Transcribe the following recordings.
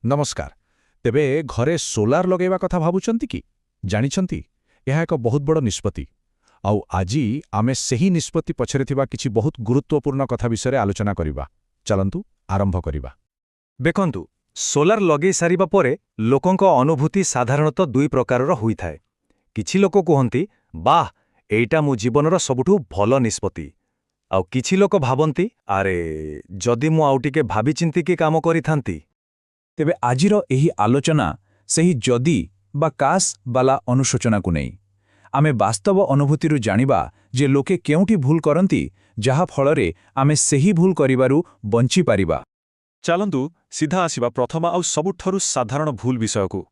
नमस्कार। तेबे घरे सोलार लगेवा कथा भाबुचंती कि जानिछंती यह एक बहुत बड़ निष्पत्ति। आउ आजी आमे सेही निष्पत्ति पछरे थिबा किछि बहुत गुरुत्वपूर्ण कथा विषय आलोचना करिबा। चलंतु आरंभ करिबा। देखंतु सोलार लगेई सारिबा परे लोकंक अनुभूति साधारणतः दुई प्रकारर होइथाय। किछि लोक कहंती बाह एइटा मो जीवनर सबुठु भल निष्पत्ति। आउ किछि लोक भाबंती अरे जदि मु आउ टिके भाबी चिंती कि काम करिथांती। तेबे आजिर एही आलोचना सेही जदि बा कास बाला अनुशोचनाकु नै आमे वास्तव अनुभूतिरु जानिबा जे लोके केउठी भूल करंती जहा फलरे आमे सेही भूल करिबारु बंची पारिबा। चलंतु सीधा आसिबा प्रथम आउ सबुठरु साधारण भूल विषयकु।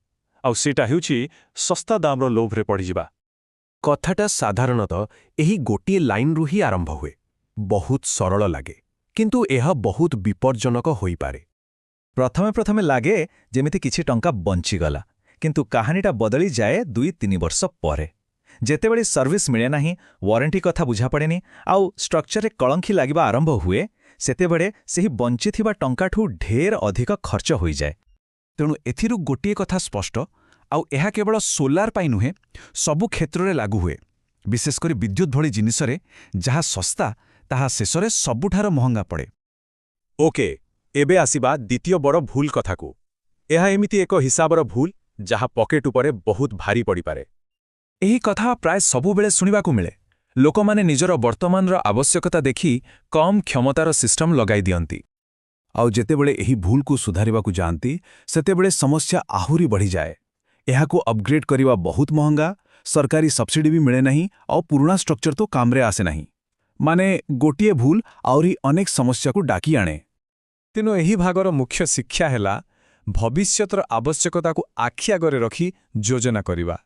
आउ सेटा हेउछि सस्ता दामर लोभरे पडिजिबा। कथाटा साधारणतः एही गोटिए लाइनरु ही आरंभ हुए। बहुत सरल लागे किंतु एहा बहुत विपर्जनक होई पारे। प्रथमे लागे जेमिति किछि टंका बंचीगला, किंतु कहानीटा बदली जाए 2-3 वर्ष परे। जेतेबेले सर्विस मिले नाही, वारंटी कथा बुझा पड़ेनी, आउ स्ट्रक्चर कलंखी लागिबा आरंभ हुए, सेतेबेले सेही बंचीथिबा टंकाठू ढेर अधिक खर्च होई जाए। तेणु एथिरु गोटिए कथा स्पष्ट, आउ एहा केवल सोलार पाई नुहे, सबु क्षेत्ररे लागू हुए। विशेष करी विद्युत भली जिनिसरे जहा सस्ता ताहा शेषरे सबुठार महंगा पड़े। ओके, एबे आसिबा द्वितीय बड़ भूल कथाकू। एहा एमिति एक हिसाबर भूल जहा पकेट उपरे बहुत भारी पड़ी पारे। एही कथा प्राय सबुबेले सुनिबाकू मिले। लोकमाने निजर वर्तमानर आवश्यकता देखि कम क्षमतार सिस्टम लगाई दियंती। आउ जेतेबेले एही भूलकू सुधारिबाकू जांती, सेतेबेले समस्या आहुरी बढ़ी जाए। एहाकू अपग्रेड करिबा बहुत महंगा, सरकारी सब्सिडी भी मिले नहीं, और पुराना स्ट्रक्चर तो कामरे आसे नहीं। माने गोटिए भूल आउरी अनेक समस्या को डाकी आणे। तेणु एही भागर मुख्य शिक्षा हैला भविष्यतर आवश्यकता को आखि आगरे रखी योजना करिबा।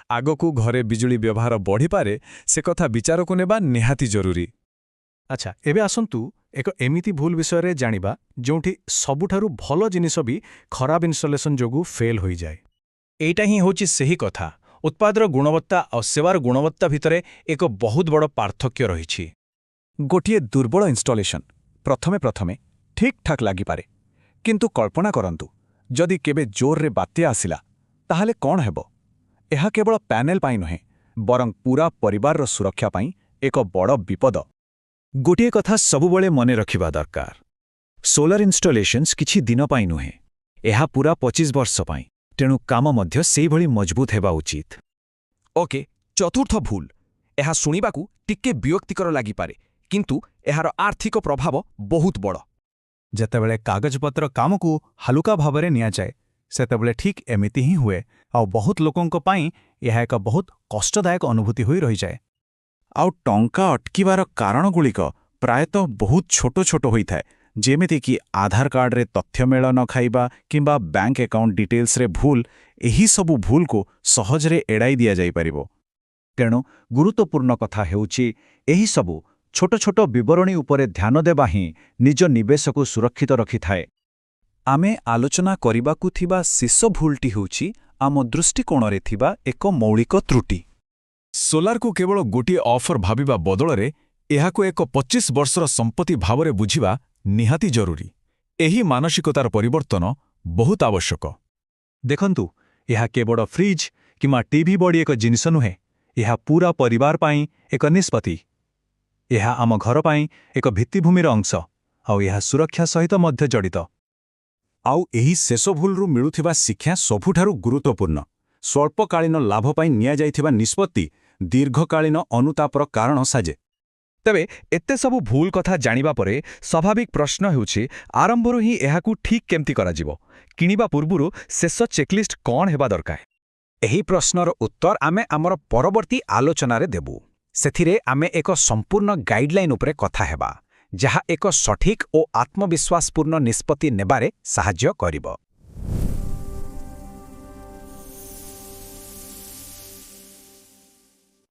आगकू घरे बिजुली व्यवहार बढ़ी पारे से कथा विचारकू नेबा निहाती जरूरी। अच्छा, एबे आसंतु एक एमिति भूल विषय जानिबा जोंठी सबुठारु भलो जिनिस भी खराब इनस्टलेशन जोगु फेल होई जाए। एटा ही होची सही कथा। उत्पादर गुणवत्ता और सेवार गुणवत्ता भितरे एक बहुत बड़ पार्थक्य रहिछि। गोटिए दुर्बल इनस्टलेशन प्रथमे ठीक ठाक लागि पारे, किंतु कल्पना करंतु जदि केबे जोर रे बात्या आसिला ताहाले कोन हेबो। एहा केवल पैनेल पाई नुहे, बरं पूरा परिवार सुरक्षा पाई एक बड़ विपद। गोटिए कथा सबुबळे मने रखिबा दरकार। सोलार इनस्टलेशन्स किछि दिन पाई नुहे, एहा पूरा 25 वर्ष पाई। तेणु काम मध्य सेही भली मजबूत हेबा उचित। ओके, चतुर्थ भूल एहा सुनिबाकू टिके विरक्तिकर लागि पारे, किंतु एहार आर्थिक प्रभाव बहुत बड़। जेतेबेले कागजपत्र कामकू हालुका भावरे निया जाए, सेतेबेले ठीक एमिति ही हुए, आउ बहुत लोकंक पाई यह एक बहुत कष्टदायक अनुभूति होई रही जाए। आउ टंका अटकीबार कारणगुड़िक प्रायतः बहुत छोट छोट होई थाए, जेमिति कि आधार कार्ड रे तथ्य मेल न खाइबा किंबा बैंक अकाउंट डिटेल्स रे भूल। एही सबु भूल को सहजरे एड़ाई दिया जाई परिबो। तेणु गुरुत्वपूर्ण कथा हेउची एही सबु छोट छोट विवरणी उपरे ध्यान देबा ही निज निवेशकु सुरक्षित रखि थाए। आमे आलोचना करिबाकू थिबा शेष भूलटी हेउची आम दृष्टिकोणरे थिबा एक मौलिक त्रुटि। सोलार को केवल गोटिए ऑफर भाबिबा बदलरे एहाको एक 25 वर्षर संपत्ति भावरे बुझिबा निहाती जरूरी। एही मानसिकतार परिवर्तन बहुत आवश्यक। देखंतु एहा केवल फ्रिज किमा टीवी बड़ी एक जिनिस नुहे, एहा पूरा परिवार पाई एक निष्पत्ति। एहा आम घर पाई एक भित्तिभूमिर अंश, आउ एहा सुरक्षा सहित मध्य जड़ित। आउ एही शेष भूलरू मिलुथिबा शिक्षा सबुठारु गुरुत्वपूर्ण। स्वल्पकालीन लाभ पाई निया जाइथिबा निष्पत्ति दीर्घकालीन अनुतापर कारण साजे। तेबे एते सबु भूल कथा जानिबा परे स्वाभाविक प्रश्न हेउछि आरंभରୁ ही एहाकू ठीक केमती करा जिवो। किनिबा पूर्वरु शेष चेकलिस्ट कोन हेबा दरकार। एही प्रश्नर उत्तर आमे आमर परवर्ती आलोचनारे देबु। सेथिरे आमे एक संपूर्ण गाइडलाइन उपरे कथा हेबा, जहा एक सठिक और आत्मविश्वासपूर्ण निष्पत्ति नेबारे साहाय्य करिबो।